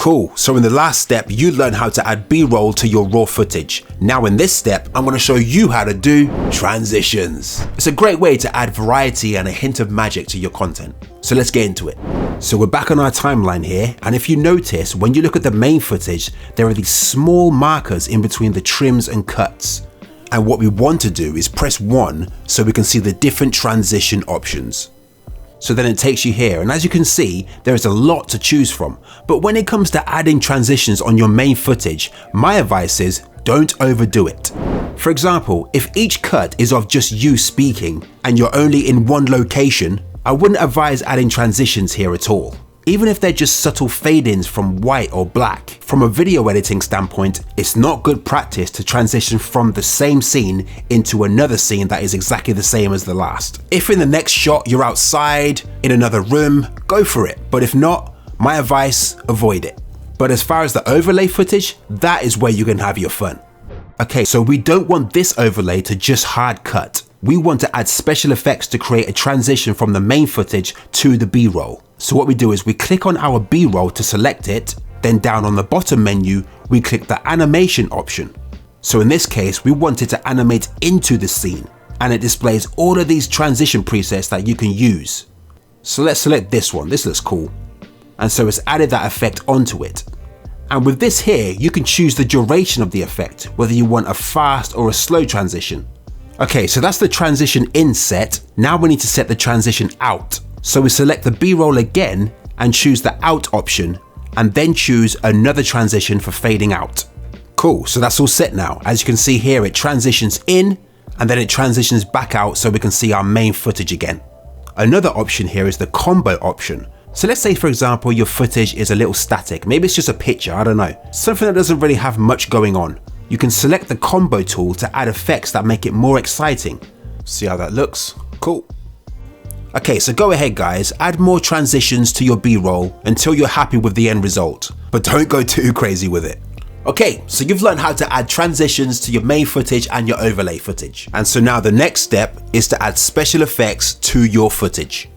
Cool, so in the last step, you learned how to add B-roll to your raw footage. Now in this step, I'm going to show you how to do transitions. It's a great way to add variety and a hint of magic to your content. So let's get into it. So we're back on our timeline here, and if you notice, when you look at the main footage, there are these small markers in between the trims and cuts. And what we want to do is press 1 so we can see the different transition options. So then it takes you here, and as you can see, there is a lot to choose from. But when it comes to adding transitions on your main footage, my advice is don't overdo it. For example, if each cut is of just you speaking and you're only in one location, I wouldn't advise adding transitions here at all. Even if they're just subtle fade-ins from white or black. From a video editing standpoint, it's not good practice to transition from the same scene into another scene that is exactly the same as the last. If in the next shot you're outside, in another room, go for it. But if not, my advice, avoid it. But as far as the overlay footage, that is where you can have your fun. Okay, so we don't want this overlay to just hard cut. We want to add special effects to create a transition from the main footage to the B-roll. So what we do is we click on our B-roll to select it, then down on the bottom menu, we click the animation option. So in this case, we want it to animate into the scene, and it displays all of these transition presets that you can use. So let's select this one, this looks cool. And so it's added that effect onto it. And with this here, you can choose the duration of the effect, whether you want a fast or a slow transition. Okay, so that's the transition in set. Now we need to set the transition out. So we select the B-roll again and choose the out option, and then choose another transition for fading out. Cool, so that's all set now. As you can see here, it transitions in and then it transitions back out so we can see our main footage again. Another option here is the combo option. So let's say, for example, your footage is a little static. Maybe it's just a picture, I don't know. Something that doesn't really have much going on. You can select the combo tool to add effects that make it more exciting. See how that looks? Cool. Okay, so go ahead guys, add more transitions to your B-roll until you're happy with the end result, but don't go too crazy with it. Okay, so you've learned how to add transitions to your main footage and your overlay footage. And so now the next step is to add special effects to your footage.